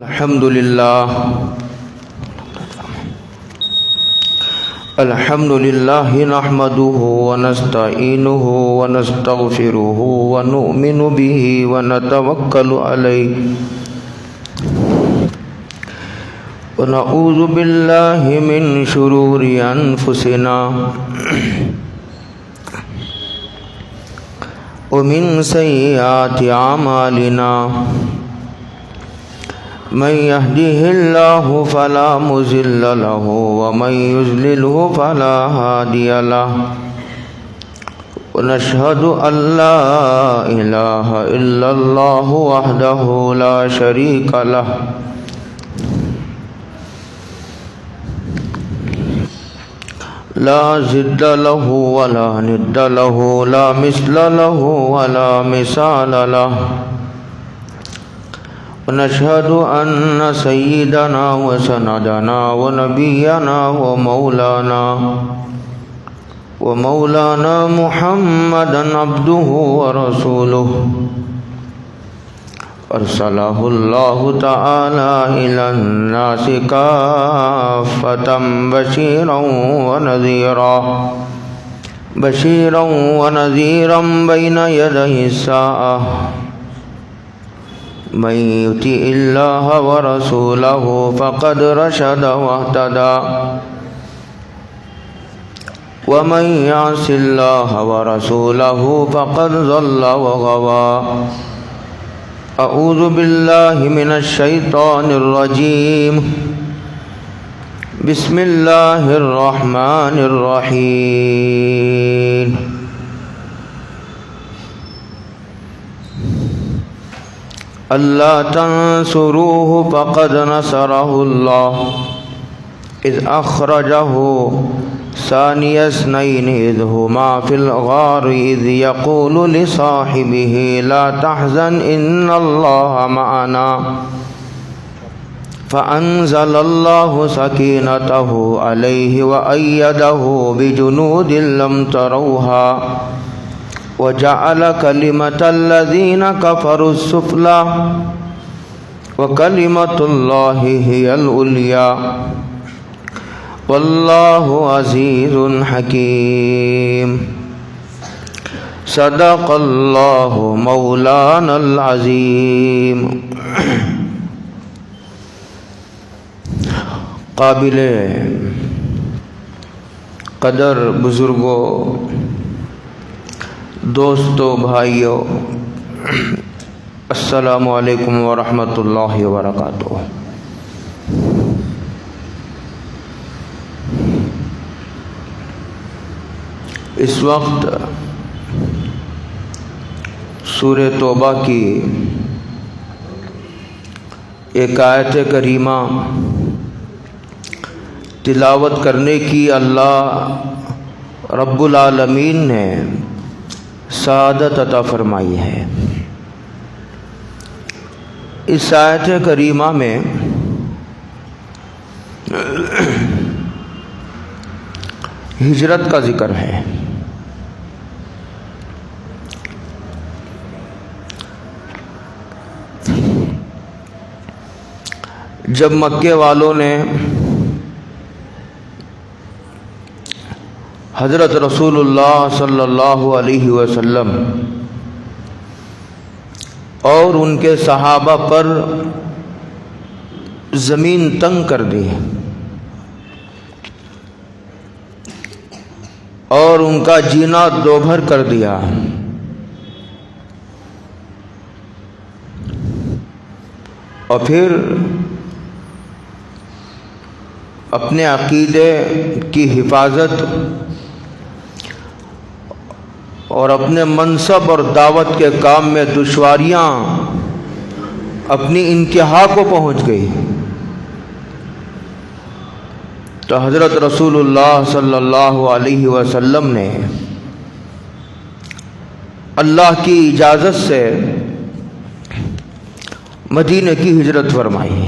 الحمد لله نحمده ونستعينه ونستغفره ونؤمن به ونتوكل عليه ونعوذ بالله من شرور أنفسنا ومن سيئات أعمالنا من يهده الله فلا مضل له ومن يضلله فلا هادي له ونشهد أن لا إله إلا الله وحده لا شريك له لا ضد له ولا ند له لا مثل له ولا مثال له ونشهد أن سيدنا وسندنا ونبينا ومولانا محمدا عبده ورسوله أرسله الله تعالى إلى الناس كافة بشيرا ونذيرا بين يدي الساعة من يطع الله ورسوله فقد رشد واهتدى ومن يعص الله ورسوله فقد ضل وغوى أعوذ بالله من الشيطان الرجيم بسم الله الرحمن الرحيم ألا تنصروه فقد نصره الله إذ أخرجه ثاني اثنين إذ هما في الغار إذ يقول لصاحبه لا تحزن إن الله معنا فأنزل الله سكينته عليه وأيده بجنود لم تروها وجعل كلمة الذين كفروا السفلى وكلمة الله هي العليا والله عزيز حكيم صدق الله مولانا العظيم. قابل قدر بزرگوں، دوستو، بھائیو، السلام علیکم ورحمۃ اللہ وبرکاتہ. اس وقت سورہ توبہ کی ایک آیت کریمہ تلاوت کرنے کی اللہ رب العالمین نے سعادت عطا فرمائی ہے. اس آیت کریمہ میں ہجرت کا ذکر ہے. جب مکے والوں نے حضرت رسول اللہ صلی اللہ علیہ وسلم اور ان کے صحابہ پر زمین تنگ کر دی اور ان کا جینا دوبھر کر دیا، اور پھر اپنے عقیدے کی حفاظت اور اپنے منصب اور دعوت کے کام میں دشواریاں اپنی انتہا کو پہنچ گئی، تو حضرت رسول اللہ صلی اللہ علیہ وسلم نے اللہ کی اجازت سے مدینے کی ہجرت فرمائی.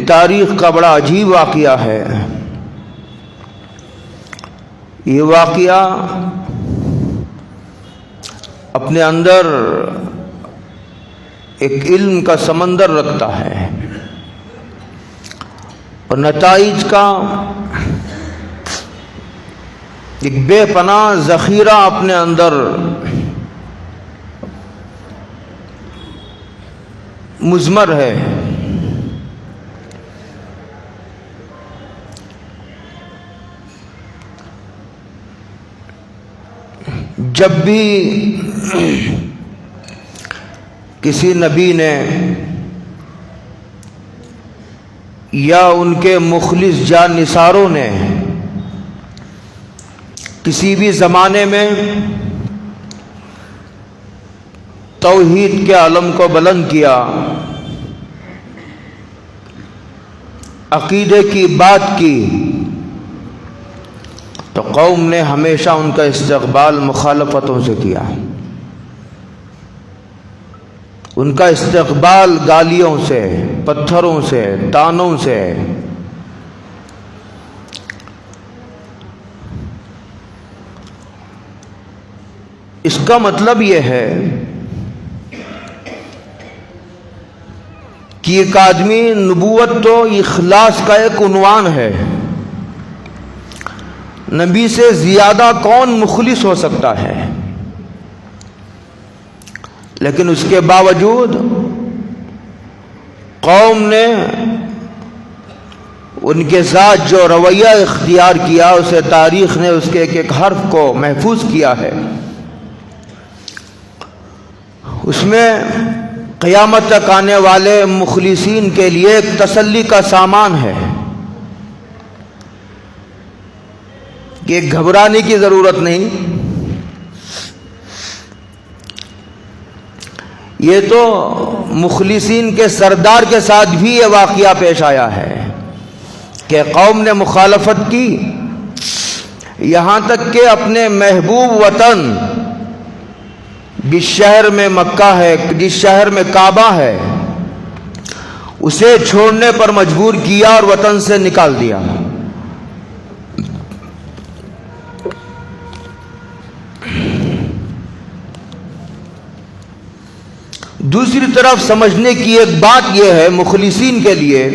تاریخ کا بڑا عجیب واقعہ ہے. یہ واقعہ اپنے اندر ایک علم کا سمندر رکھتا ہے اور نتائج کا ایک بے پناہ ذخیرہ اپنے اندر مضمر ہے۔ جب بھی کسی نبی نے یا ان کے مخلص جانثاروں نے کسی بھی زمانے میں توحید کے علم کو بلند کیا، عقیدے کی بات کی، تو قوم نے ہمیشہ ان کا استقبال مخالفتوں سے کیا، ان کا استقبال گالیوں سے، پتھروں سے، تانوں سے۔ اس کا مطلب یہ ہے کہ ایک آدمی، نبوت تو اخلاص کا ایک عنوان ہے، نبی سے زیادہ کون مخلص ہو سکتا ہے؟ لیکن اس کے باوجود قوم نے ان کے ذات جو رویہ اختیار کیا، اسے تاریخ نے اس کے ایک ایک حرف کو محفوظ کیا ہے۔ اس میں قیامت تک آنے والے مخلصین کے لیے ایک تسلی کا سامان ہے کہ گھبرانے کی ضرورت نہیں۔ یہ تو مخلصین کے سردار کے ساتھ بھی یہ واقعہ پیش آیا ہے کہ قوم نے مخالفت کی، یہاں تک کہ اپنے محبوب وطن جس شہر میں مکہ ہے، جس شہر میں کعبہ ہے، اسے چھوڑنے پر مجبور کیا اور وطن سے نکال دیا۔ دوسری طرف سمجھنے کی ایک بات یہ ہے مخلصین کے لیے،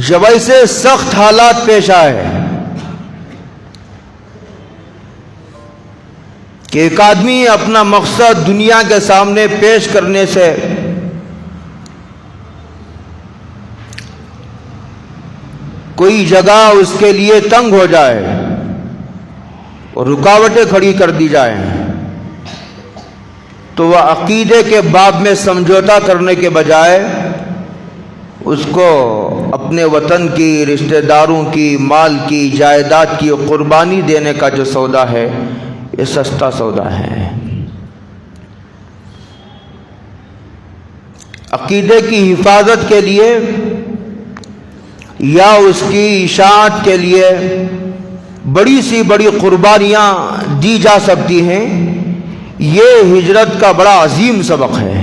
جب ایسے سخت حالات پیش آئے کہ ایک آدمی اپنا مقصد دنیا کے سامنے پیش کرنے سے کوئی جگہ اس کے لیے تنگ ہو جائے اور رکاوٹیں کھڑی کر دی جائیں، تو وہ عقیدے کے باب میں سمجھوتا کرنے کے بجائے اس کو اپنے وطن کی، رشتہ داروں کی، مال کی، جائیداد کی قربانی دینے کا جو سودا ہے، یہ سستا سودا ہے۔ عقیدے کی حفاظت کے لیے یا اس کی اشاعت کے لیے بڑی سی بڑی قربانیاں دی جا سکتی ہیں، یہ ہجرت کا بڑا عظیم سبق ہے۔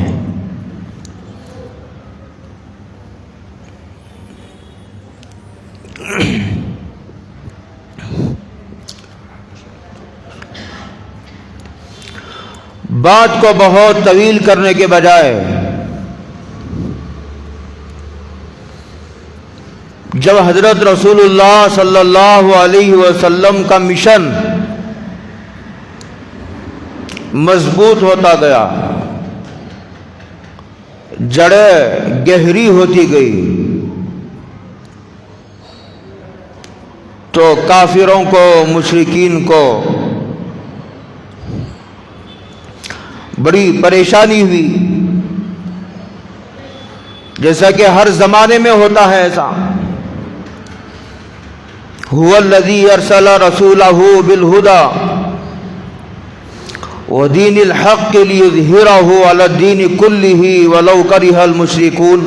بات کو بہت طویل کرنے کے بجائے جب حضرت رسول اللہ صلی اللہ علیہ وسلم کا مشن مضبوط ہوتا گیا، جڑیں گہری ہوتی گئی، تو کافروں کو، مشرکین کو بڑی پریشانی ہوئی، جیسا کہ ہر زمانے میں ہوتا ہے ایسا۔ هو الذی ارسل رسولہ بالہدی ودین الحق لیظہرہ علی الدین کلہ ولو کرہ المشرکون۔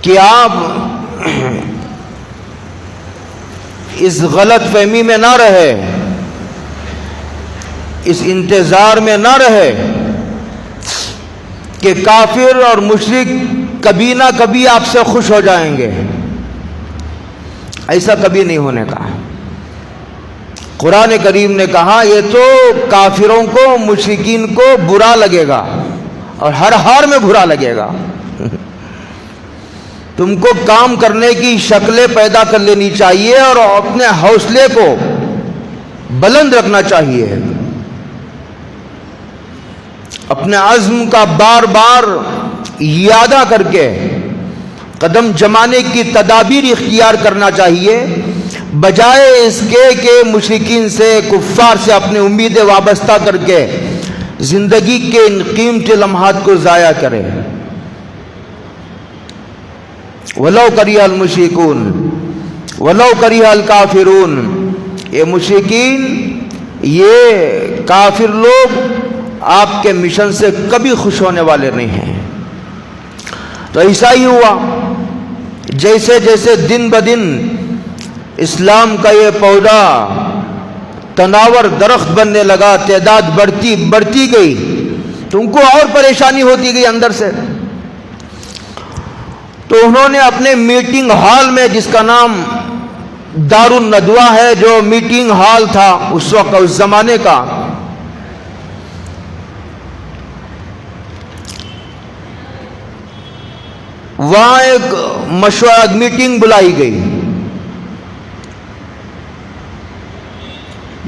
کہ آپ اس غلط فہمی میں نہ رہے، اس انتظار میں نہ رہے کہ کافر اور مشرک کبھی نہ کبھی آپ سے خوش ہو جائیں گے، ایسا کبھی نہیں ہونے کا۔ قرآن کریم نے کہا یہ تو کافروں کو، مشرکین کو برا لگے گا اور ہر حال میں برا لگے گا۔ تم کو کام کرنے کی شکلیں پیدا کر لینی چاہیے اور اپنے حوصلے کو بلند رکھنا چاہیے، اپنے عزم کا بار بار یادہ کر کے قدم جمانے کی تدابیر اختیار کرنا چاہیے، بجائے اس کے کہ مشرکین سے، کفار سے اپنی امیدیں وابستہ کر کے زندگی کے ان قیمتی لمحات کو ضائع کرے۔ وَلَوْ كَرِهَ الْمُشْرِكُونَ وَلَوْ كَرِهَ الْكَافِرُونَ، یہ مشرکین، یہ کافر لوگ آپ کے مشن سے کبھی خوش ہونے والے نہیں ہیں۔ تو ایسا ہی ہوا، جیسے جیسے دن بدن اسلام کا یہ پودا تناور درخت بننے لگا، تعداد بڑھتی گئی، تو ان کو اور پریشانی ہوتی گئی اندر سے۔ تو انہوں نے اپنے میٹنگ ہال میں، جس کا نام دار الندوہ ہے، جو میٹنگ ہال تھا اس وقت، اس زمانے کا، وہاں ایک مشورہ میٹنگ بلائی گئی،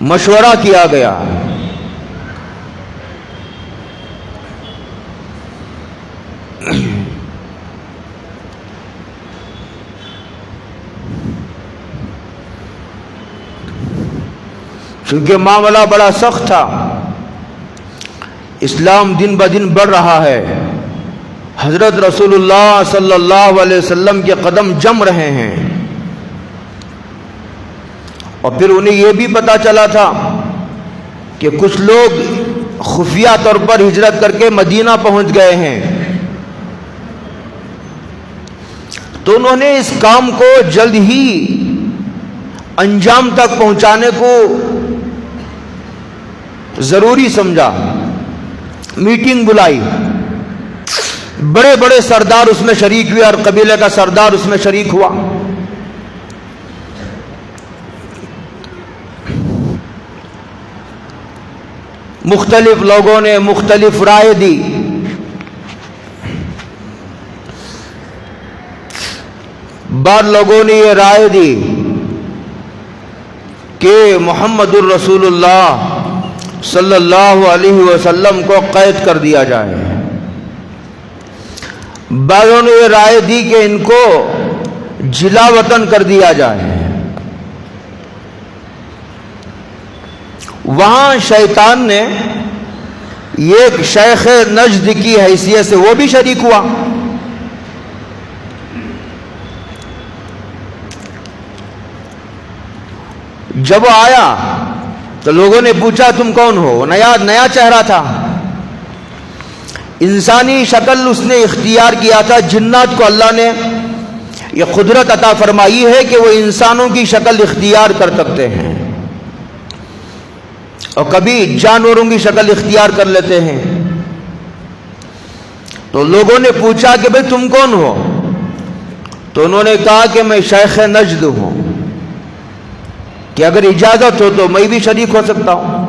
مشورہ کیا گیا۔ چونکہ معاملہ بڑا سخت تھا، اسلام دن بدن بڑھ رہا ہے، حضرت رسول اللہ صلی اللہ علیہ وسلم کے قدم جم رہے ہیں، اور پھر انہیں یہ بھی پتا چلا تھا کہ کچھ لوگ خفیہ طور پر ہجرت کر کے مدینہ پہنچ گئے ہیں۔ تو انہوں نے اس کام کو جلد ہی انجام تک پہنچانے کو ضروری سمجھا، میٹنگ بلائی، بڑے بڑے سردار اس میں شریک ہوئے، اور قبیلے کا سردار اس میں شریک ہوا۔ مختلف لوگوں نے مختلف رائے دی۔ بعض لوگوں نے یہ رائے دی کہ محمد الرسول اللہ صلی اللہ علیہ وسلم کو قید کر دیا جائے، بعضوں نے یہ رائے دی کہ ان کو جلا وطن کر دیا جائے۔ وہاں شیطان نے ایک شیخ نجد کی حیثیت سے وہ بھی شریک ہوا۔ جب وہ آیا تو لوگوں نے پوچھا تم کون ہو؟ نیا چہرہ تھا، انسانی شکل اس نے اختیار کیا تھا۔ جنات کو اللہ نے یہ قدرت عطا فرمائی ہے کہ وہ انسانوں کی شکل اختیار کر سکتے ہیں، اور کبھی جانوروں کی شکل اختیار کر لیتے ہیں۔ تو لوگوں نے پوچھا کہ بھئی تم کون ہو؟ تو انہوں نے کہا کہ میں شیخ نجد ہوں، کہ اگر اجازت ہو تو میں بھی شریک ہو سکتا ہوں۔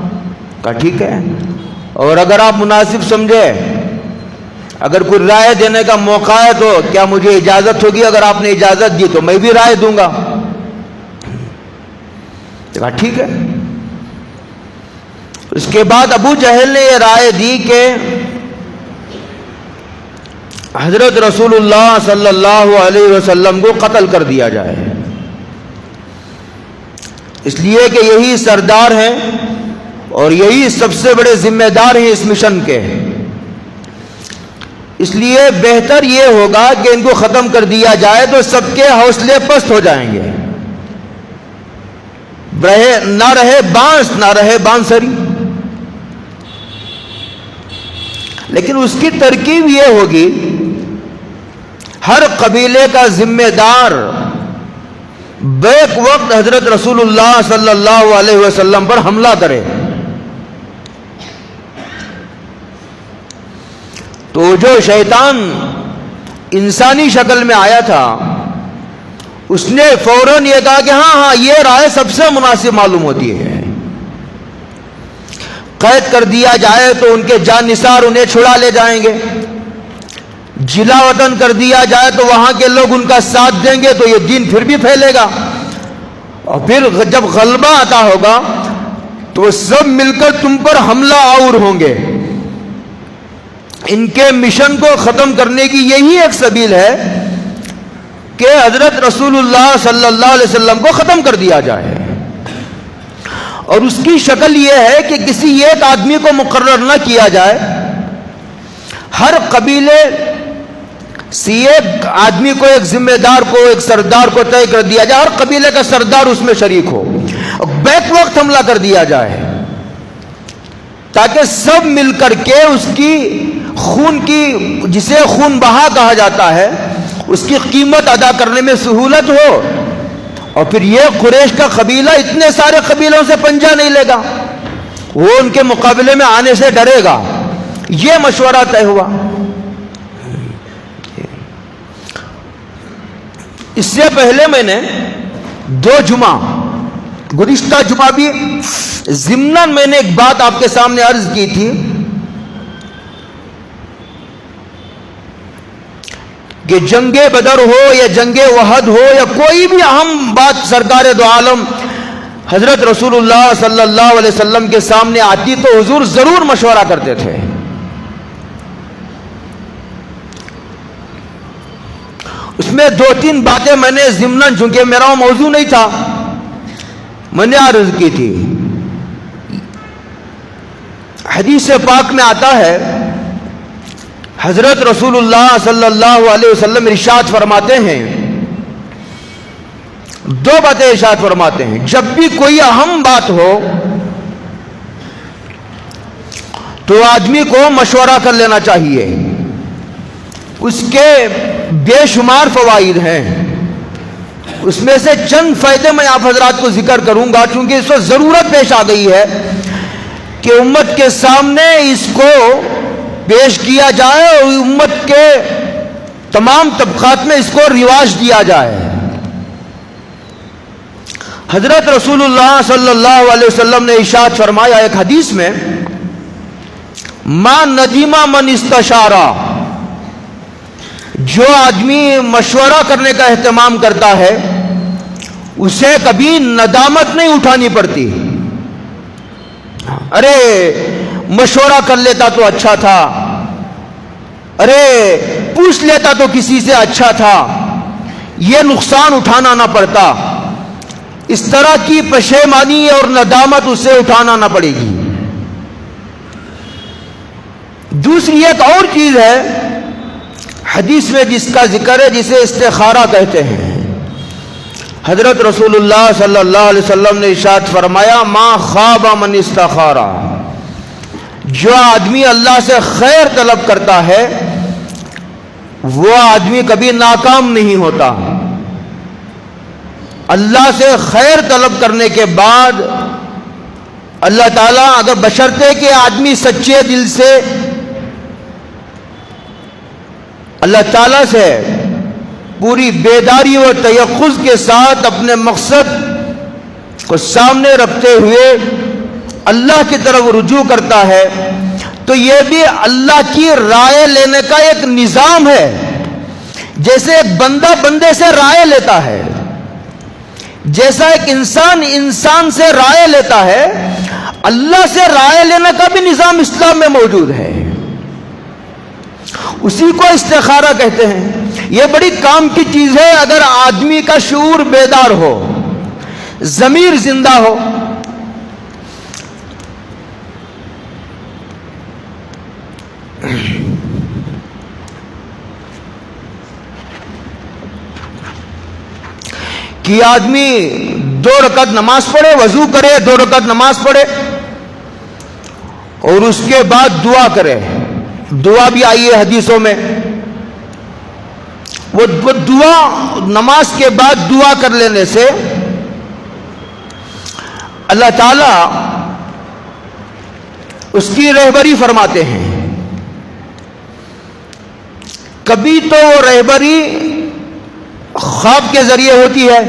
کہا ٹھیک ہے، اور اگر آپ مناسب سمجھے، اگر کوئی رائے دینے کا موقع ہے تو کیا مجھے اجازت ہوگی؟ اگر آپ نے اجازت دی تو میں بھی رائے دوں گا۔ کہا ٹھیک ہے۔ اس کے بعد ابو جہل نے یہ رائے دی کہ حضرت رسول اللہ صلی اللہ علیہ وسلم کو قتل کر دیا جائے، اس لیے کہ یہی سردار ہیں اور یہی سب سے بڑے ذمہ دار ہیں اس مشن کے۔ اس لیے بہتر یہ ہوگا کہ ان کو ختم کر دیا جائے تو سب کے حوصلے پست ہو جائیں گے، نہ رہے بانس نہ رہے بانسری۔ لیکن اس کی ترکیب یہ ہوگی، ہر قبیلے کا ذمہ دار بیک وقت حضرت رسول اللہ صلی اللہ علیہ وسلم پر حملہ کرے۔ تو جو شیطان انسانی شکل میں آیا تھا، اس نے فوراً یہ کہا کہ ہاں یہ رائے سب سے مناسب معلوم ہوتی ہے، قید کر دیا جائے تو ان کے جان نثار انہیں چھڑا لے جائیں گے، جلا وطن کر دیا جائے تو وہاں کے لوگ ان کا ساتھ دیں گے تو یہ دین پھر بھی پھیلے گا، اور پھر جب غلبہ عطا ہوگا تو سب مل کر تم پر حملہ آور ہوں گے۔ ان کے مشن کو ختم کرنے کی یہی ایک سبیل ہے کہ حضرت رسول اللہ صلی اللہ علیہ وسلم کو ختم کر دیا جائے، اور اس کی شکل یہ ہے کہ کسی ایک آدمی کو مقرر نہ کیا جائے، ہر قبیلے سے ایک آدمی کو، ایک ذمہ دار کو، ایک سردار کو طے کر دیا جائے، ہر قبیلے کا سردار اس میں شریک ہو، بیک وقت حملہ کر دیا جائے تاکہ سب مل کر کے اس کی خون کی، جسے خون بہا کہا جاتا ہے، اس کی قیمت ادا کرنے میں سہولت ہو، اور پھر یہ قریش کا قبیلہ اتنے سارے قبیلوں سے پنجہ نہیں لے گا، وہ ان کے مقابلے میں آنے سے ڈرے گا۔ یہ مشورہ طے ہوا۔ اس سے پہلے میں نے 2 جمعہ، گزشتہ جمعہ بھی ضمناً میں نے ایک بات آپ کے سامنے عرض کی تھی کہ جنگ بدر ہو یا جنگ احد ہو یا کوئی بھی اہم بات سرکار دو عالم حضرت رسول اللہ صلی اللہ علیہ وسلم کے سامنے آتی تو حضور ضرور مشورہ کرتے تھے۔ اس میں 2-3 باتیں میں نے ضمناً، چونکہ میرا وہ موضوع نہیں تھا، میں نے عرض کی تھی۔ حدیث پاک میں آتا ہے، حضرت رسول اللہ صلی اللہ علیہ وسلم ارشاد فرماتے ہیں، 2 باتیں ارشاد فرماتے ہیں، جب بھی کوئی اہم بات ہو تو آدمی کو مشورہ کر لینا چاہیے، اس کے بے شمار فوائد ہیں، اس میں سے چند فائدے میں آپ حضرات کو ذکر کروں گا، چونکہ اس وقت ضرورت پیش آ گئی ہے کہ امت کے سامنے اس کو پیش کیا جائے اور امت کے تمام طبقات میں اس کو رواج دیا جائے۔ حضرت رسول اللہ صلی اللہ علیہ وسلم نے ارشاد فرمایا ایک حدیث میں، ما ندیم من استشارہ، جو آدمی مشورہ کرنے کا اہتمام کرتا ہے اسے کبھی ندامت نہیں اٹھانی پڑتی۔ ارے مشورہ کر لیتا تو اچھا تھا، ارے پوچھ لیتا تو کسی سے اچھا تھا، یہ نقصان اٹھانا نہ پڑتا، اس طرح کی پشیمانی اور ندامت اسے اٹھانا نہ پڑے گی۔ دوسری ایک اور چیز ہے حدیث میں جس کا ذکر ہے، جسے استخارہ کہتے ہیں۔ حضرت رسول اللہ صلی اللہ علیہ وسلم نے ارشاد فرمایا، ما خاب من استخارہ، جو آدمی اللہ سے خیر طلب کرتا ہے وہ آدمی کبھی ناکام نہیں ہوتا۔ اللہ سے خیر طلب کرنے کے بعد اللہ تعالیٰ، اگر بشرطے کہ آدمی سچے دل سے اللہ تعالیٰ سے پوری بیداری و تیقظ کے ساتھ اپنے مقصد کو سامنے رکھتے ہوئے اللہ کی طرف رجوع کرتا ہے، تو یہ بھی اللہ کی رائے لینے کا ایک نظام ہے۔ جیسے ایک بندہ بندے سے رائے لیتا ہے، جیسا ایک انسان انسان سے رائے لیتا ہے، اللہ سے رائے لینے کا بھی نظام اسلام میں موجود ہے۔ اسی کو استخارہ کہتے ہیں۔ یہ بڑی کام کی چیز ہے اگر آدمی کا شعور بیدار ہو، ضمیر زندہ ہو۔ کہ آدمی 2 رکعت نماز پڑھے، وضو کرے، 2 رکعت نماز پڑھے اور اس کے بعد دعا کرے۔ دعا بھی آئی ہے حدیثوں میں، وہ دعا نماز کے بعد دعا کر لینے سے اللہ تعالیٰ اس کی رہبری فرماتے ہیں۔ کبھی تو وہ رہبری خواب کے ذریعے ہوتی ہے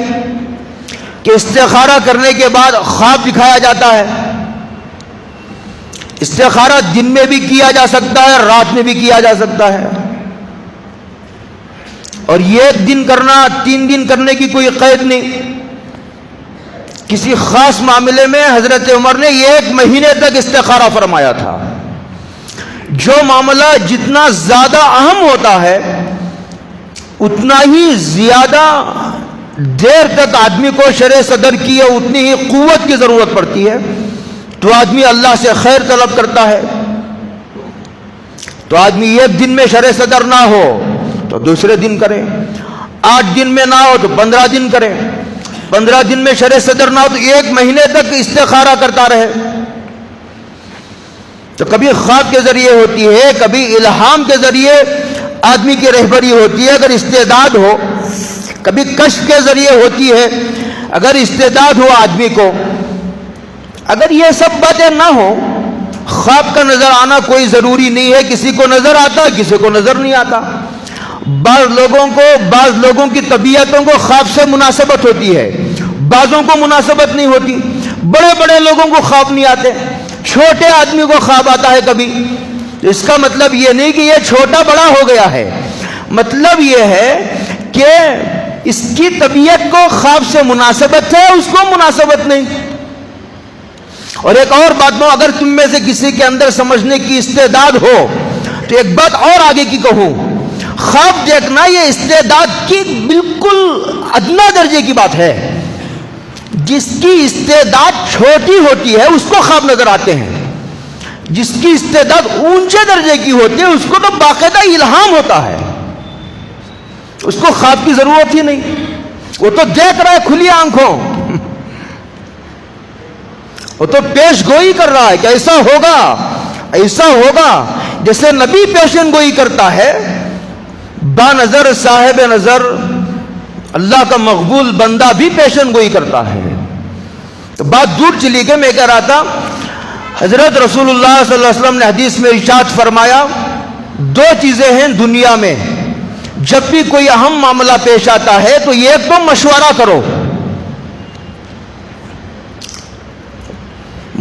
کہ استخارہ کرنے کے بعد خواب دکھایا جاتا ہے. استخارہ دن میں بھی کیا جا سکتا ہے, رات میں بھی کیا جا سکتا ہے, اور یہ 1 دن کرنا 3 دن کرنے کی کوئی قید نہیں. کسی خاص معاملے میں حضرت عمر نے 1 مہینے تک استخارہ فرمایا تھا. جو معاملہ جتنا زیادہ اہم ہوتا ہے اتنا ہی زیادہ دیر تک آدمی کو شرع صدر کی اتنی ہی قوت کی ضرورت پڑتی ہے. تو آدمی اللہ سے خیر طلب کرتا ہے. تو آدمی 1 دن میں شرع صدر نہ ہو تو دوسرے دن کرے, 8 دن میں نہ ہو تو 15 دن کرے, 15 دن میں شرع صدر نہ ہو تو 1 مہینے تک استخارہ کرتا رہے. تو کبھی خواب کے ذریعے ہوتی ہے, کبھی الہام کے ذریعے آدمی کی رہبری ہوتی ہے اگر استعداد ہو, کبھی کشف کے ذریعے ہوتی ہے اگر استعداد ہو آدمی کو. اگر یہ سب باتیں نہ ہو, خواب کا نظر آنا کوئی ضروری نہیں ہے. کسی کو نظر آتا, کسی کو نظر نہیں آتا. بعض لوگوں کی طبیعتوں کو خواب سے مناسبت ہوتی ہے, بعضوں کو مناسبت نہیں ہوتی. بڑے بڑے لوگوں کو خواب نہیں آتے, چھوٹے آدمی کو خواب آتا ہے کبھی. تو اس کا مطلب یہ نہیں کہ یہ چھوٹا بڑا ہو گیا ہے, مطلب یہ ہے کہ اس کی طبیعت کو خواب سے مناسبت ہے, اس کو مناسبت نہیں. اور ایک اور بات میں, اگر تم میں سے کسی کے اندر سمجھنے کی استعداد ہو تو ایک بات اور آگے کی کہوں, خواب دیکھنا یہ استعداد کی بالکل ادنا درجے کی بات ہے. جس کی استعداد چھوٹی ہوتی ہے اس کو خواب نظر آتے ہیں, جس کی استعداد اونچے درجے کی ہوتی ہے اس کو تو باقاعدہ الہام ہوتا ہے, اس کو خواب کی ضرورت ہی نہیں. وہ تو دیکھ رہا ہے کھلی آنکھوں, وہ تو پیش گوئی کر رہا ہے کہ ایسا ہوگا ایسا ہوگا. جیسے نبی پیشن گوئی کرتا ہے, با نظر صاحب نظر اللہ کا مقبول بندہ بھی پیشن گوئی کرتا ہے. تو بات دور چلی گئی. میں کہہ رہا تھا حضرت رسول اللہ صلی اللہ علیہ وسلم نے حدیث میں ارشاد فرمایا, 2 چیزیں ہیں دنیا میں جب بھی کوئی اہم معاملہ پیش آتا ہے تو ایک تو مشورہ کرو,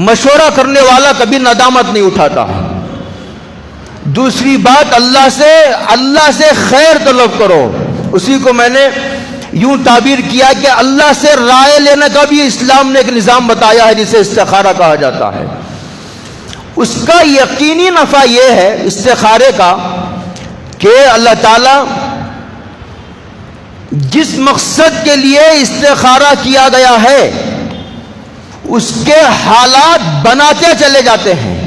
مشورہ کرنے والا کبھی ندامت نہیں اٹھاتا. دوسری بات اللہ سے خیر طلب کرو. اسی کو میں نے یوں تعبیر کیا کہ اللہ سے رائے لینے کا بھی اسلام نے ایک نظام بتایا ہے جسے استخارہ کہا جاتا ہے. اس کا یقینی نفع یہ ہے استخارے کا کہ اللہ تعالی جس مقصد کے لیے استخارہ کیا گیا ہے اس کے حالات بناتے چلے جاتے ہیں,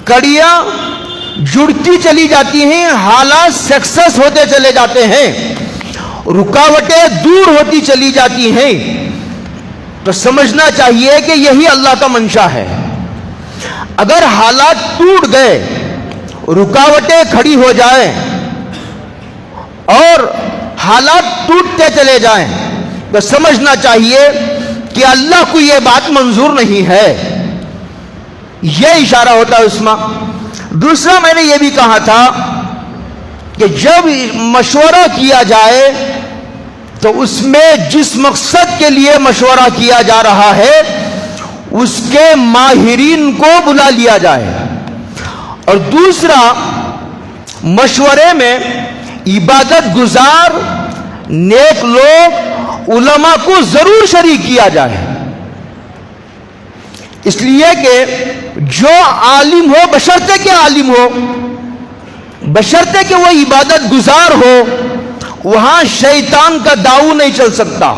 کڑیاں جڑتی چلی جاتی ہیں, حالات سکسیس ہوتے چلے جاتے ہیں, رکاوٹیں دور ہوتی چلی جاتی ہیں. تو سمجھنا چاہیے کہ یہی اللہ کا منشا ہے. اگر حالات ٹوٹ گئے, رکاوٹیں کھڑی ہو جائیں اور حالات ٹوٹتے چلے جائیں تو سمجھنا چاہیے کہ اللہ کو یہ بات منظور نہیں ہے. یہ اشارہ ہوتا ہے اس میں. دوسرا میں نے یہ بھی کہا تھا کہ جب مشورہ کیا جائے تو اس میں جس مقصد کے لیے مشورہ کیا جا رہا ہے اس کے ماہرین کو بلا لیا جائے. اور دوسرا, مشورے میں عبادت گزار نیک لوگ علماء کو ضرور شریک کیا جائے. اس لیے کہ جو عالم ہو, بشرطے کہ عالم ہو, بشرطے کہ وہ عبادت گزار ہو, وہاں شیطان کا داؤ نہیں چل سکتا.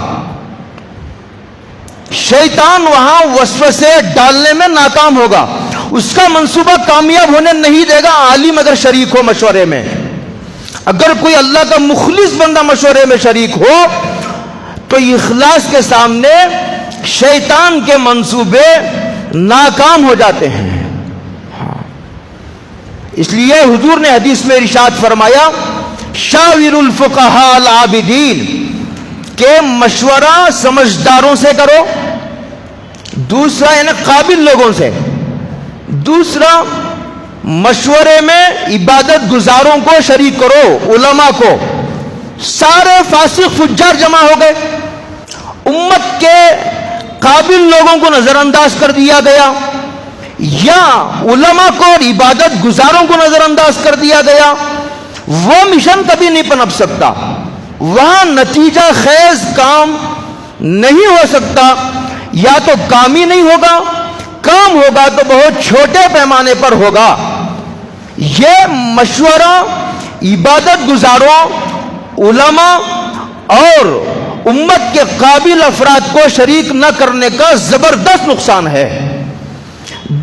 شیطان وہاں وسوسے ڈالنے میں ناکام ہوگا, اس کا منصوبہ کامیاب ہونے نہیں دے گا. عالم اگر شریک ہو مشورے میں, اگر کوئی اللہ کا مخلص بندہ مشورے میں شریک ہو تو اخلاص کے سامنے شیطان کے منصوبے ناکام ہو جاتے ہیں. اس لیے حضور نے حدیث میں ارشاد فرمایا, شاور الفقہاء العابدین, کہ مشورہ سمجھداروں سے کرو. دوسرا یعنی قابل لوگوں سے. دوسرا مشورے میں عبادت گزاروں کو شریک کرو، علماء کو۔ سارے فاسق فجار جمع ہو گئے، امت کے قابل لوگوں کو نظر انداز کر دیا گیا، یا علماء کو اور عبادت گزاروں کو نظر انداز کر دیا گیا، وہ مشن کبھی نہیں پنپ سکتا، وہاں نتیجہ خیز کام نہیں ہو سکتا، یا تو کام ہی نہیں ہوگا، کام ہوگا تو بہت چھوٹے پیمانے پر ہوگا۔ یہ مشورہ عبادت گزاروں، علماء اور امت کے قابل افراد کو شریک نہ کرنے کا زبردست نقصان ہے۔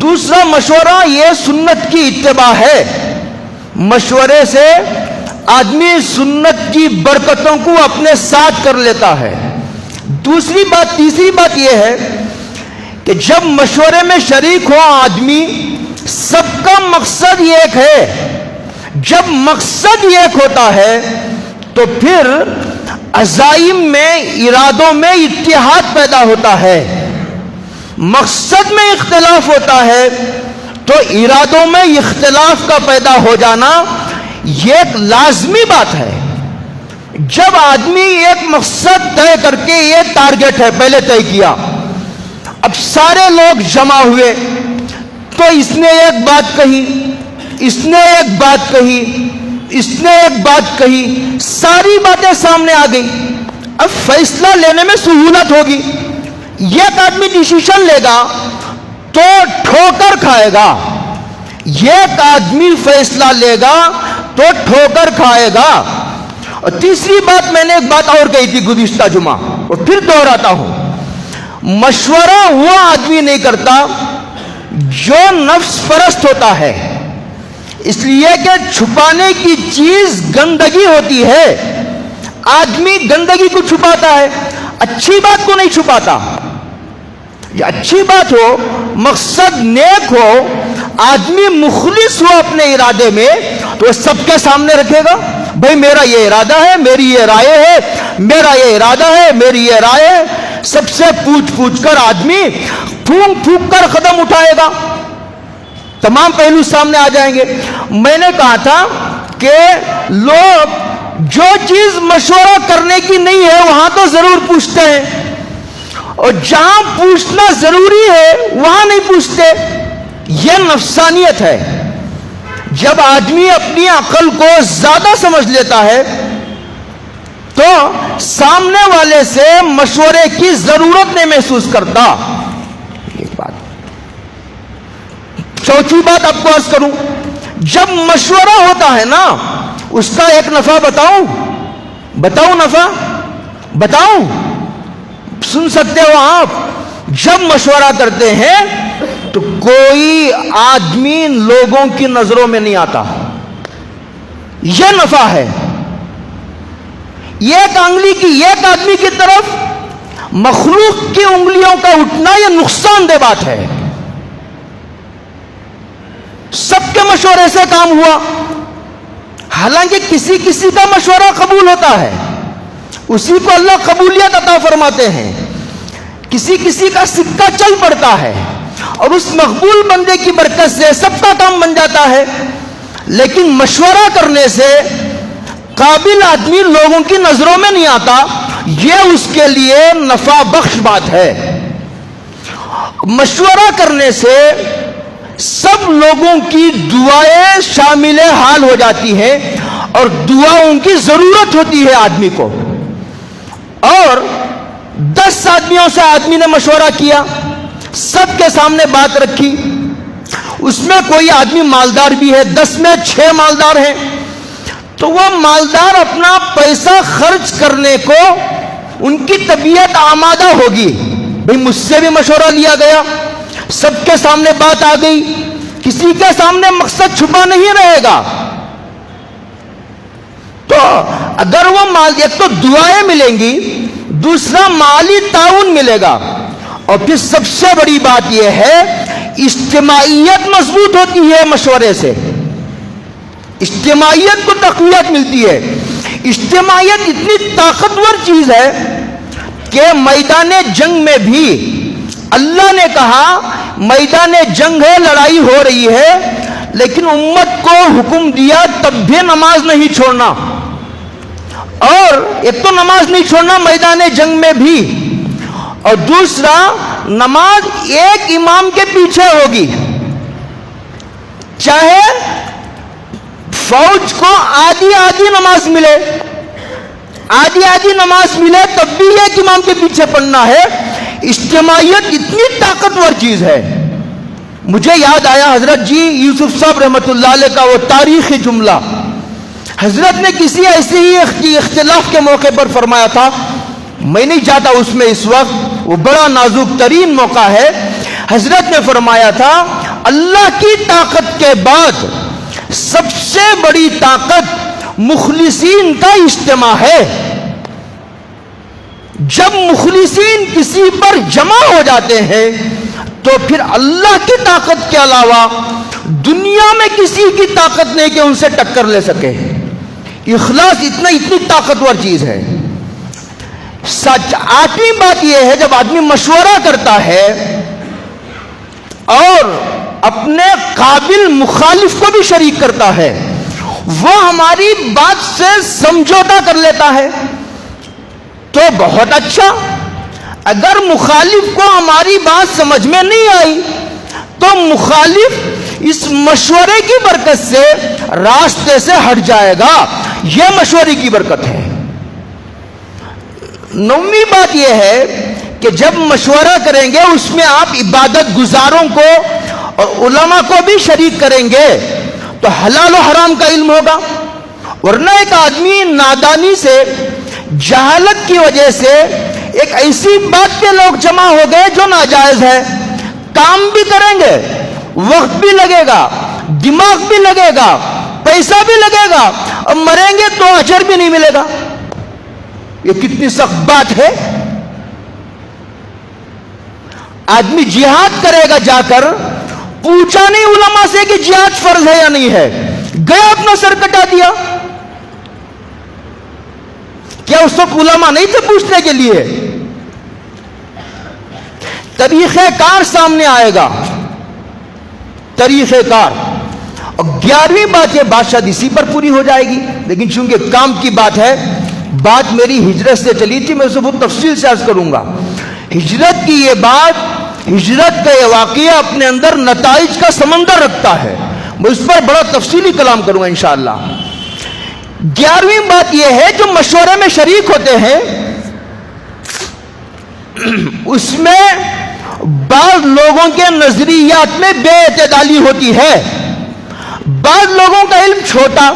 دوسرا مشورہ یہ سنت کی اتباع ہے، مشورے سے آدمی سنت کی برکتوں کو اپنے ساتھ کر لیتا ہے۔ تیسری بات یہ ہے کہ جب مشورے میں شریک ہو آدمی، سب کا مقصد ایک ہے۔ جب مقصد ایک ہوتا ہے تو پھر عزائم میں، ارادوں میں اتحاد پیدا ہوتا ہے۔ مقصد میں اختلاف ہوتا ہے تو ارادوں میں اختلاف کا پیدا ہو جانا یہ ایک لازمی بات ہے۔ جب آدمی ایک مقصد طے کر کے، یہ ٹارگٹ ہے پہلے طے کیا، اب سارے لوگ جمع ہوئے تو اس نے ایک بات کہی، اس نے ایک بات کہی، اس نے ایک بات کہی، ساری باتیں سامنے آ گئی، اب فیصلہ لینے میں سہولت ہوگی۔ ایک آدمی ڈیسیشن لے گا تو ٹھوکر کھائے گا، ایک آدمی فیصلہ لے گا تو ٹھوکر کھائے گا۔ اور تیسری بات، میں نے ایک بات اور کہی تھی گزشتہ جمعہ اور پھر دہراتا ہوں، مشورہ وہ آدمی نہیں کرتا جو نفس پرست ہوتا ہے، اس لیے کہ چھپانے کی چیز گندگی ہوتی ہے، آدمی گندگی کو چھپاتا ہے، اچھی بات کو نہیں چھپاتا۔ یہ اچھی بات ہو، مقصد نیک ہو، آدمی مخلص ہو اپنے ارادے میں تو سب کے سامنے رکھے گا، بھئی میرا یہ ارادہ ہے، میری یہ رائے ہے، میرا یہ ارادہ ہے، میری یہ رائے ہے۔ سب سے پوچھ کر آدمی پھونک پھونک کر قدم اٹھائے گا، تمام پہلو سامنے آ جائیں گے۔ میں نے کہا تھا کہ لوگ جو چیز مشورہ کرنے کی نہیں ہے وہاں تو ضرور پوچھتے ہیں، اور جہاں پوچھنا ضروری ہے وہاں نہیں پوچھتے، یہ نفسانیت ہے۔ جب آدمی اپنی عقل کو زیادہ سمجھ لیتا ہے تو سامنے والے سے مشورے کی ضرورت نہیں محسوس کرتا۔ ایک بات، چوتھی بات آپ کو عرض کروں، جب مشورہ ہوتا ہے نا، اس کا ایک نفع بتاؤں نفع بتاؤں، سن سکتے ہو آپ؟ جب مشورہ کرتے ہیں تو کوئی آدمی لوگوں کی نظروں میں نہیں آتا، یہ نفع ہے۔ ایک انگلی کی ایک آدمی کی طرف مخلوق کی انگلیوں کا اٹھنا یہ نقصان دہ بات ہے۔ سب کے مشورے سے کام ہوا، حالانکہ کسی کسی کا مشورہ قبول ہوتا ہے، اسی کو اللہ قبولیت عطا فرماتے ہیں، کسی کسی کا سکہ چل پڑتا ہے اور اس مقبول بندے کی برکت سے سب کا کام بن جاتا ہے۔ لیکن مشورہ کرنے سے قابل آدمی لوگوں کی نظروں میں نہیں آتا، یہ اس کے لیے نفع بخش بات ہے۔ مشورہ کرنے سے سب لوگوں کی دعائیں شامل حال ہو جاتی ہیں اور دعاؤں کی ضرورت ہوتی ہے آدمی کو۔ اور 10 آدمیوں سے آدمی نے مشورہ کیا، سب کے سامنے بات رکھی، اس میں کوئی آدمی مالدار بھی ہے، 10 میں 6 مالدار ہیں، تو وہ مالدار اپنا پیسہ خرچ کرنے کو ان کی طبیعت آمادہ ہوگی، بھئی مجھ سے بھی مشورہ لیا گیا، سب کے سامنے بات آ گئی، کسی کے سامنے مقصد چھپا نہیں رہے گا۔ تو اگر وہ ایک تو دعائیں ملیں گی، دوسرا مالی تعاون ملے گا، اور پھر سب سے بڑی بات یہ ہے اجتماعیت مضبوط ہوتی ہے مشورے سے، اجتماعیت کو تقویت ملتی ہے۔ اجتماعیت اتنی طاقتور چیز ہے کہ میدان جنگ میں بھی اللہ نے کہا میدان جنگ ہے، لڑائی ہو رہی ہے، لیکن امت کو حکم دیا تب بھی نماز نہیں چھوڑنا. اور ایک تو نماز نہیں چھوڑنا میدان جنگ میں بھی, اور دوسرا نماز ایک امام کے پیچھے ہوگی. چاہے فوج کو آدھی آدھی نماز ملے, آدھی آدھی نماز ملے, تب بھی ایک امام کے پیچھے پڑھنا ہے. اجتماعیت اتنی طاقتور چیز ہے. مجھے یاد آیا حضرت جی یوسف صاحب رحمۃ اللہ علیہ کا وہ تاریخی جملہ. حضرت نے کسی ایسے ہی اختلاف کے موقع پر فرمایا تھا, میں نہیں جاتا اس میں اس وقت, وہ بڑا نازک ترین موقع ہے. حضرت نے فرمایا تھا اللہ کی طاقت کے بعد سب سے بڑی طاقت مخلصین کا اجتماع ہے. جب مخلصین کسی پر جمع ہو جاتے ہیں تو پھر اللہ کی طاقت کے علاوہ دنیا میں کسی کی طاقت نہیں کہ ان سے ٹکر لے سکے. اخلاص اتنی طاقتور چیز ہے. سچ آٹھویں بات یہ ہے, جب آدمی مشورہ کرتا ہے اور اپنے قابل مخالف کو بھی شریک کرتا ہے, وہ ہماری بات سے سمجھوتا کر لیتا ہے تو بہت اچھا. اگر مخالف کو ہماری بات سمجھ میں نہیں آئی تو مخالف اس مشورے کی برکت سے راستے سے ہٹ جائے گا. یہ مشورے کی برکت ہے. نویں بات یہ ہے کہ جب مشورہ کریں گے اس میں آپ عبادت گزاروں کو اور علماء کو بھی شریک کریں گے تو حلال و حرام کا علم ہوگا. ورنہ ایک آدمی نادانی سے, جہالت کی وجہ سے ایک ایسی بات کے لوگ جمع ہو گئے جو ناجائز ہے, کام بھی کریں گے, وقت بھی لگے گا, دماغ بھی لگے گا, پیسہ بھی لگے گا, اور مریں گے تو اجر بھی نہیں ملے گا. یہ کتنی سخت بات ہے. آدمی جہاد کرے گا, جا کر پوچھا نہیں علماء سے کہ جہاد فرض ہے یا نہیں ہے, گیا اپنا سر کٹا دیا. کیا اس وقت علماء نہیں تھے پوچھنے کے لیے؟ طریقہ کار سامنے آئے گا, طریقہ کار. اور 11ویں بات یہ بادشاہ اسی پر پوری ہو جائے گی, لیکن چونکہ کام کی بات ہے, بات میری ہجرت سے چلی تھی, میں اسے بہت تفصیل سے عرض کروں گا. ہجرت کی یہ بات, ہجرت کا یہ واقعہ اپنے اندر نتائج کا سمندر رکھتا ہے, میں اس پر بڑا تفصیلی کلام کروں گا انشاءاللہ. 11ویں بات یہ ہے, جو مشورے میں شریک ہوتے ہیں اس میں بعض لوگوں کے نظریات میں بے اعتدالی ہوتی ہے. بعض لوگوں کا علم چھوٹا,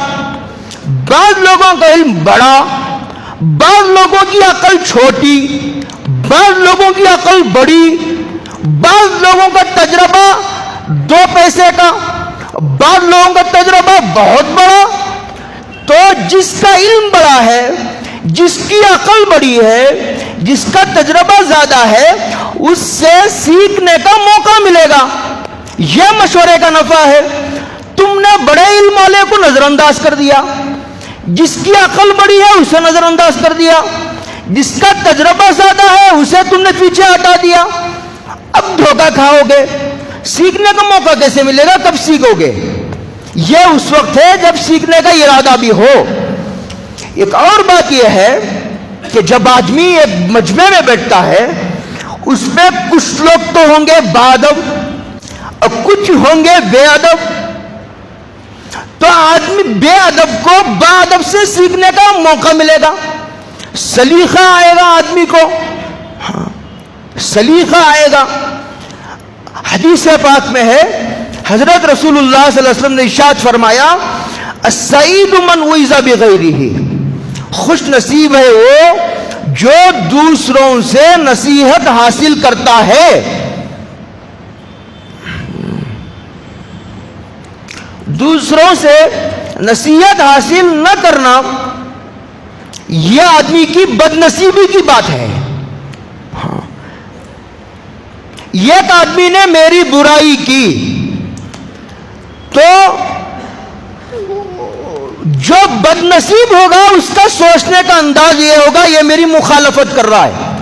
بعض لوگوں کا علم بڑا, بعض لوگوں کی عقل چھوٹی, بعض لوگوں کی عقل بڑی, بعض لوگوں کا تجربہ 2 پیسے کا, بعض لوگوں کا تجربہ بہت بڑا. تو جس کا علم بڑا ہے, جس کی عقل بڑی ہے, جس کا تجربہ زیادہ ہے, اس سے سیکھنے کا موقع ملے گا. یہ مشورے کا نفع ہے. تم نے بڑے علم والے کو نظر انداز کر دیا, جس کی عقل بڑی ہے اسے نظر انداز کر دیا, جس کا تجربہ زیادہ ہے اسے تم نے پیچھے ہٹا دیا. اب دھوکہ کھاؤ گے. سیکھنے کا موقع کیسے ملے گا, کب سیکھو گے؟ یہ اس وقت ہے جب سیکھنے کا ارادہ بھی ہو. ایک اور بات یہ ہے کہ جب آدمی ایک مجمع میں بیٹھتا ہے, اس میں کچھ لوگ تو ہوں گے باادب اور کچھ ہوں گے بے ادب. تو آدمی بے ادب کو باادب سے سیکھنے کا موقع ملے گا, سلیقہ آئے گا آدمی کو, سلیقہ آئے گا. حدیث پاک میں ہے, حضرت رسول اللہ صلی اللہ علیہ وسلم نے ارشاد فرمایا, السعید من وعظ بغیرہ, خوش نصیب ہے وہ جو دوسروں سے نصیحت حاصل کرتا ہے. دوسروں سے نصیحت حاصل نہ کرنا یہ آدمی کی بد نصیبی کی بات ہے. ایک آدمی نے میری برائی کی تو جو بد نصیب ہوگا اس کا سوچنے کا انداز یہ ہوگا یہ میری مخالفت کر رہا ہے,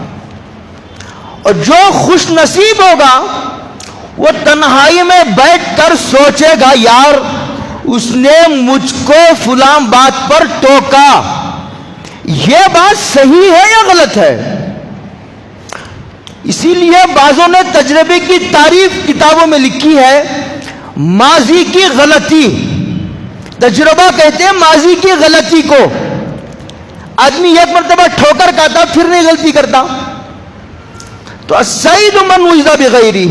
اور جو خوش نصیب ہوگا وہ تنہائی میں بیٹھ کر سوچے گا یار اس نے مجھ کو فلاں بات پر ٹوکا، یہ بات صحیح ہے یا غلط ہے؟ اسی لیے بعضوں نے تجربے کی تعریف کتابوں میں لکھی ہے، ماضی کی غلطی، تجربہ کہتے ہیں ماضی کی غلطی کو۔ آدمی ایک مرتبہ ٹھوکر کھاتا پھر نہیں غلطی کرتا۔ تو السعید من وجد بغیرہ،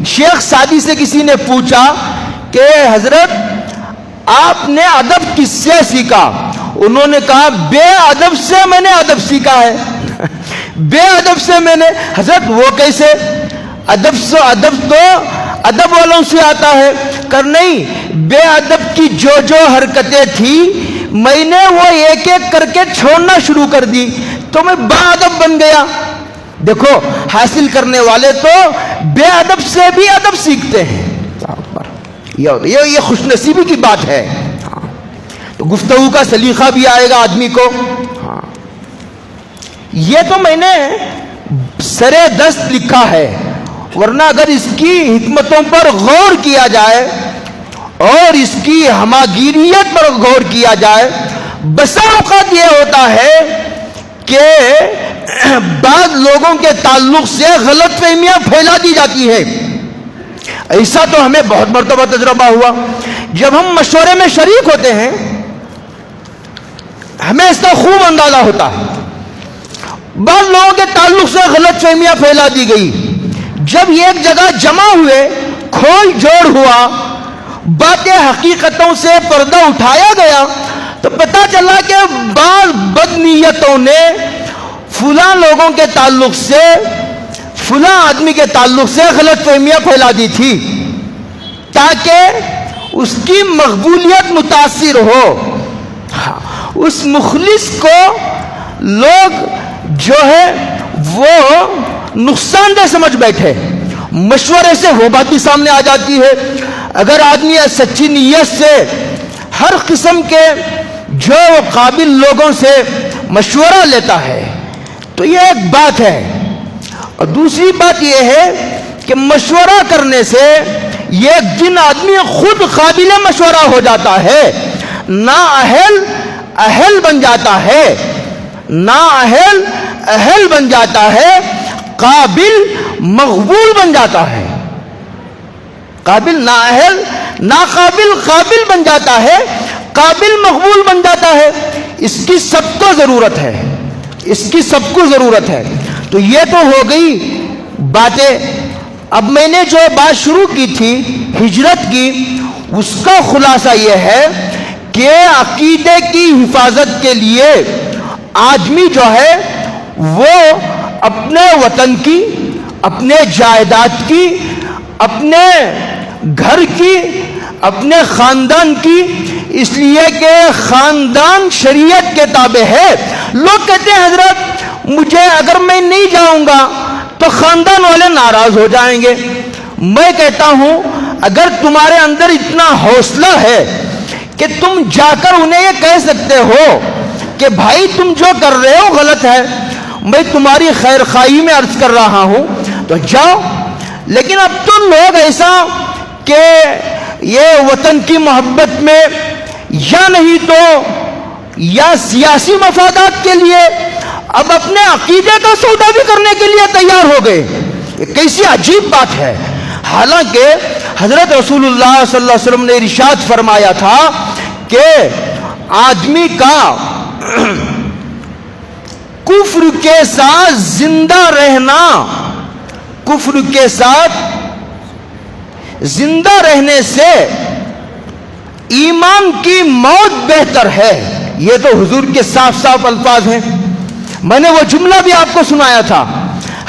شیخ سعدی سے کسی نے پوچھا کہ حضرت آپ نے ادب کس سے سیکھا؟ انہوں نے کہا بے ادب سے میں نے ادب سیکھا ہے۔ بے ادب سے میں نے، حضرت وہ کیسے؟ ادب تو ادب والوں سے آتا ہے، کر نہیں، بے ادب کی جو حرکتیں تھی میں نے وہ ایک ایک کر کے چھوڑنا شروع کر دی تو میں با ادب بن گیا۔ دیکھو حاصل کرنے والے تو بے ادب سے بھی ادب سیکھتے ہیں، یہ خوش نصیبی کی بات ہے۔ تو گفتگو کا سلیقہ بھی آئے گا آدمی کو۔ یہ تو میں نے سرے دست لکھا ہے، ورنہ اگر اس کی حکمتوں پر غور کیا جائے اور اس کی ہماگیریت پر غور کیا جائے، بسا اوقات یہ ہوتا ہے کہ بعض لوگوں کے تعلق سے غلط فہمیاں پھیلا دی جاتی ہے۔ ایسا تو ہمیں بہت مرتبہ تجربہ ہوا، جب ہم مشورے میں شریک ہوتے ہیں ہمیں اس کا خوب اندازہ ہوتا ہے، بعض لوگوں کے تعلق سے غلط فہمیاں پھیلا دی گئی، جب ایک جگہ جمع ہوئے، کھول جوڑ ہوا، باتیں حقیقتوں سے پردہ اٹھایا گیا، تو پتہ چلا کہ بعض بدنیتوں نے فلاں لوگوں کے تعلق سے، فلاں آدمی کے تعلق سے غلط فہمیاں پھیلا دی تھی تاکہ اس کی مقبولیت متاثر ہو۔ اس مخلص کو لوگ جو ہے وہ نقصان دہ سمجھ بیٹھے، مشورے سے وہ بات بھی سامنے آ جاتی ہے۔ اگر آدمی سچی نیت سے ہر قسم کے جو قابل لوگوں سے مشورہ لیتا ہے تو یہ ایک بات ہے، اور دوسری بات یہ ہے کہ مشورہ کرنے سے ایک دن آدمی خود قابل مشورہ ہو جاتا ہے، اہل بن جاتا ہے، اہل بن جاتا ہے، قابل مقبول بن جاتا ہے، قابل نااہل ناقابل قابل بن جاتا ہے، قابل مقبول بن جاتا ہے۔ اس کی سب کو ضرورت ہے، اس کی سب کو ضرورت ہے۔ تو یہ تو ہو گئی باتیں۔ اب میں نے جو بات شروع کی تھی ہجرت کی، اس کا خلاصہ یہ ہے کہ عقیدے کی حفاظت کے لیے آدمی جو ہے وہ اپنے وطن کی، اپنے جائیداد کی، اپنے گھر کی، اپنے خاندان کی، اس لیے کہ خاندان شریعت کے تابع ہے۔ لوگ کہتے ہیں حضرت مجھے اگر میں نہیں جاؤں گا تو خاندان والے ناراض ہو جائیں گے۔ میں کہتا ہوں اگر تمہارے اندر اتنا حوصلہ ہے کہ تم جا کر انہیں یہ کہہ سکتے ہو کہ بھائی تم جو کر رہے ہو غلط ہے، میں تمہاری خیر خواہی میں عرض کر رہا ہوں، تو جاؤ۔ لیکن اب تو لوگ ایسا کہ یہ وطن کی محبت میں یا نہیں تو یا سیاسی مفادات کے لیے اب اپنے عقیدے کا سودا بھی کرنے کے لیے تیار ہو گئے۔ یہ کیسی عجیب بات ہے، حالانکہ حضرت رسول اللہ صلی اللہ علیہ وسلم نے ارشاد فرمایا تھا کہ آدمی کا کفر کے ساتھ زندہ رہنا، کفر کے ساتھ زندہ رہنے سے ایمان کی موت بہتر ہے۔ یہ تو حضور کے صاف صاف الفاظ ہیں۔ میں نے وہ جملہ بھی آپ کو سنایا تھا،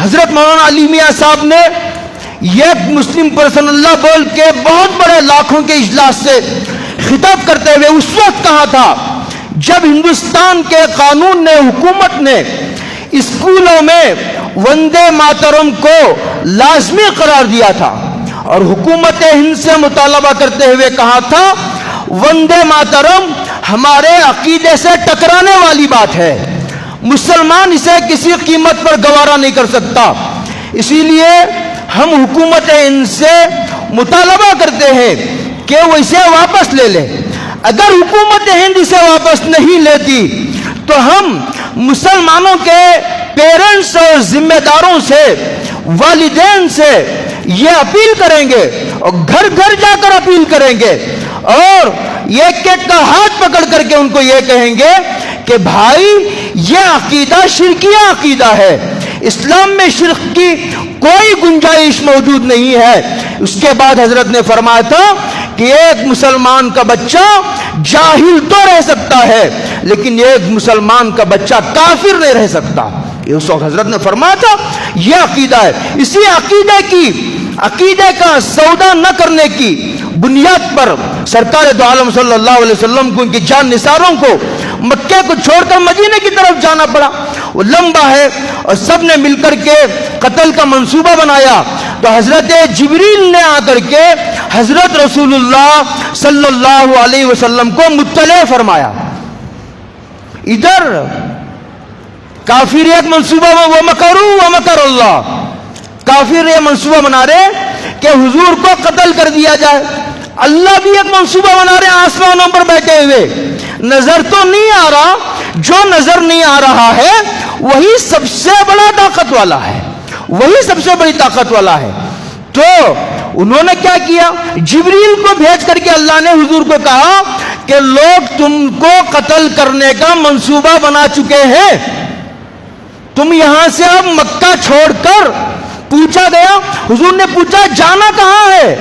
حضرت مولانا علی میاں صاحب نے ایک مسلم پرسن اللہ بول کے بہت بڑے لاکھوں کے اجلاس سے خطاب کرتے ہوئے اس وقت کہا تھا جب ہندوستان کے قانون نے، حکومت نے اسکولوں میں وندے ماترم کو لازمی قرار دیا تھا، اور حکومت ہند سے مطالبہ کرتے ہوئے کہا تھا وندے ماترم ہمارے عقیدے سے ٹکرانے والی بات ہے، مسلمان اسے کسی قیمت پر گوارا نہیں کر سکتا، اسی لیے ہم حکومت ہند سے مطالبہ کرتے ہیں کہ وہ اسے واپس لے لے. اگر حکومت ہند اسے واپس نہیں لیتی تو ہم مسلمانوں کے پیرنٹس اور ذمہ داروں سے، والدین سے یہ اپیل کریں گے اور گھر گھر جا کر اپیل کریں گے اور ایک ایک کا ہاتھ پکڑ کر کے ان کو یہ کہیں گے کہ بھائی یہ عقیدہ شرکیہ عقیدہ ہے، اسلام میں شرک کی کوئی گنجائش موجود نہیں ہے. اس کے بعد حضرت نے فرمایا تھا کہ ایک مسلمان کا بچہ جاہل تو رہ سکتا ہے لیکن ایک مسلمان کا بچہ کافر نہیں رہ سکتا. یہ اس وقت حضرت نے فرمایا تھا یہ عقیدہ ہے. اسی عقیدے کا سودا نہ کرنے کی بنیاد پر سرکار دو عالم صلی اللہ علیہ وسلم کو، ان کی جان نثاروں کو مکے کو چھوڑ کر مدینے کی طرف جانا پڑا. وہ لمبا ہے اور سب نے مل کر کے قتل کا منصوبہ بنایا. تو حضرت جبریل نے آ کر کے حضرت رسول اللہ صلی اللہ علیہ وسلم کو مطلع فرمایا. ادھر کافر ایک منصوبہ وہ مکروا ومکر اللہ، کافر یہ منصوبہ بنا رہے کہ حضور کو قتل کر دیا جائے. اللہ بھی ایک منصوبہ بنا رہے آسمانوں پر بیٹھے ہوئے. نظر تو نہیں آ رہا، جو نظر نہیں آ رہا ہے وہی سب سے بڑا طاقت والا ہے، وہی سب سے بڑی طاقت والا ہے. تو انہوں نے کیا کیا، جبریل کو بھیج کر کے اللہ نے حضور کو کہا کہ لوگ تم کو قتل کرنے کا منصوبہ بنا چکے ہیں، تم یہاں سے اب مکہ چھوڑ کر. پوچھا گیا، حضور نے پوچھا جانا کہاں ہے؟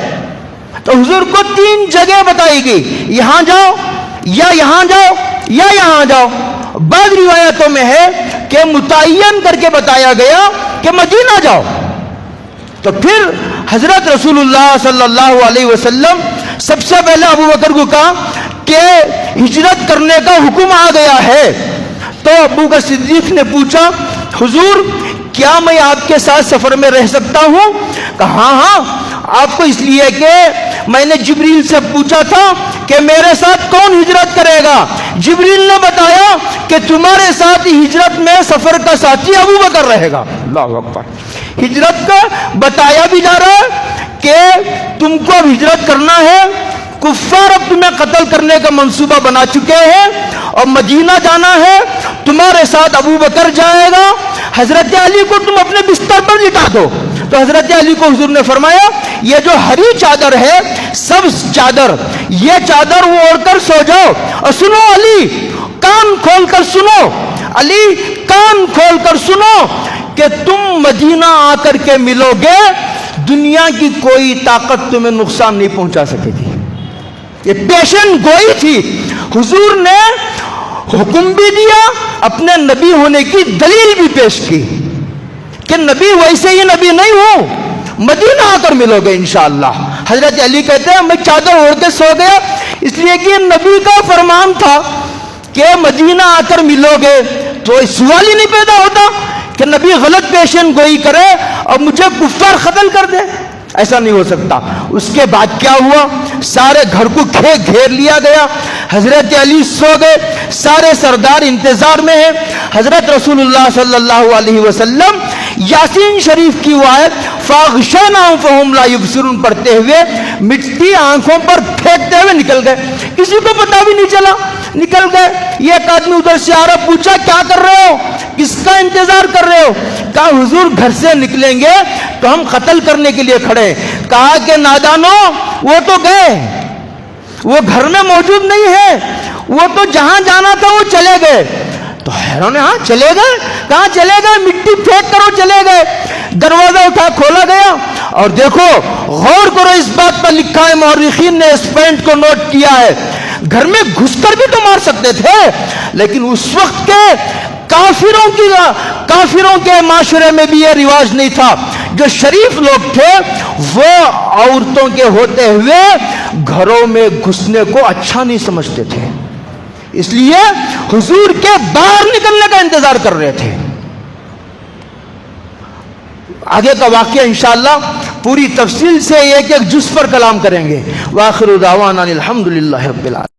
تو حضور کو 3 جگہ بتائی گئی، یہاں جاؤ یا یہاں جاؤ یا یہاں جاؤ. بعض روایتوں میں ہے کہ متعین کر کے بتایا گیا کہ مدینہ جاؤ. تو پھر حضرت رسول اللہ صلی اللہ علیہ وسلم سب سے پہلے ابو بکر کو کہا کہ ہجرت کرنے کا حکم آ گیا ہے. تو ابو بکر صدیق نے پوچھا حضور کیا میں آپ کے ساتھ سفر میں رہ سکتا ہوں؟ کہا ہاں آپ کو، اس لیے کہ میں نے جبریل سے پوچھا تھا کہ میرے ساتھ کون ہجرت کرے گا. جبریل نے بتایا کہ تمہارے ساتھ ہجرت میں سفر کا ساتھی ابو بکر رہے گا. اللہ اکبر. ہجرت کا بتایا بھی جا رہا ہے کہ تم کو اب ہجرت کرنا ہے، کفار اب تمہیں قتل کرنے کا منصوبہ بنا چکے ہیں اور مدینہ جانا ہے، تمہارے ساتھ ابو بکر جائے گا، حضرت علی کو تم اپنے بستر پر لٹا دو. تو حضرت علی کو حضور نے فرمایا یہ جو ہری چادر ہے، سبز چادر، یہ چادر وہ اوڑھ کر سو جاؤ. اور سنو علی، کان کھول کر سنو، علی کان کھول کر سنو کہ تم مدینہ آ کر کے ملو گے، دنیا کی کوئی طاقت تمہیں نقصان نہیں پہنچا سکے گی. یہ پیشن گوئی تھی. حضور نے حکم بھی دیا، اپنے نبی ہونے کی دلیل بھی پیش کی کہ نبی ویسے ہی نبی نہیں ہوں، مدینہ آ کر ملو گے انشاءاللہ. حضرت علی کہتے ہیں میں چادر اوڑھ کے سو گیا، اس لیے کہ نبی کا فرمان تھا کہ مدینہ آ کر ملو گے. تو سوال ہی نہیں پیدا ہوتا کہ نبی غلط پیشن گوئی کرے اور مجھے کفار قتل کر دے. ایسا نہیں ہو سکتا. اس کے بعد کیا ہوا، سارے گھر کو گھیر لیا گیا. حضرت علی سو گئے، سارے سردار انتظار میں ہیں. حضرت رسول اللہ صلی اللہ علیہ وسلم یاسین شریف کی آیت فاغشیناہم فہم لا یبصرون پڑھتے ہوئے مٹی آنکھوں پر پھینکتے ہوئے نکل گئے. کسی کو پتا بھی نہیں چلا، نکل گئے. یہ ایک آدمی ادھر سے آ رہا، پوچھا کیا کر رہے ہو، کس کا انتظار کر رہے ہو؟ کہا حضور گھر سے نکلیں گے تو ہم قتل کرنے کے لیے کھڑے. کہا کہ نادانو وہ تو گئے، وہ گھر میں موجود نہیں ہے، وہ تو جہاں جانا تھا وہ چلے گئے. تو حیران ہے، ہاں چلے گئے؟ کہاں چلے گئے؟ مٹی پھینک کر وہ چلے گئے. دروازہ اٹھا کھولا گیا اور دیکھو غور کرو، اس بات پر لکھا ہے، مورخین نے اس پوائنٹ کو نوٹ کیا ہے، گھر میں گھس کر بھی تو مار سکتے تھے، لیکن اس وقت کے کافروں کے معاشرے میں بھی یہ رواج نہیں تھا. جو شریف لوگ تھے وہ عورتوں کے ہوتے ہوئے گھروں میں گھسنے کو اچھا نہیں سمجھتے تھے، اس لیے حضور کے باہر نکلنے کا انتظار کر رہے تھے. آگے کا واقعہ انشاءاللہ پوری تفصیل سے ایک ایک جز پر کلام کریں گے. وآخر دعوانا الحمدللہ رب العالمین.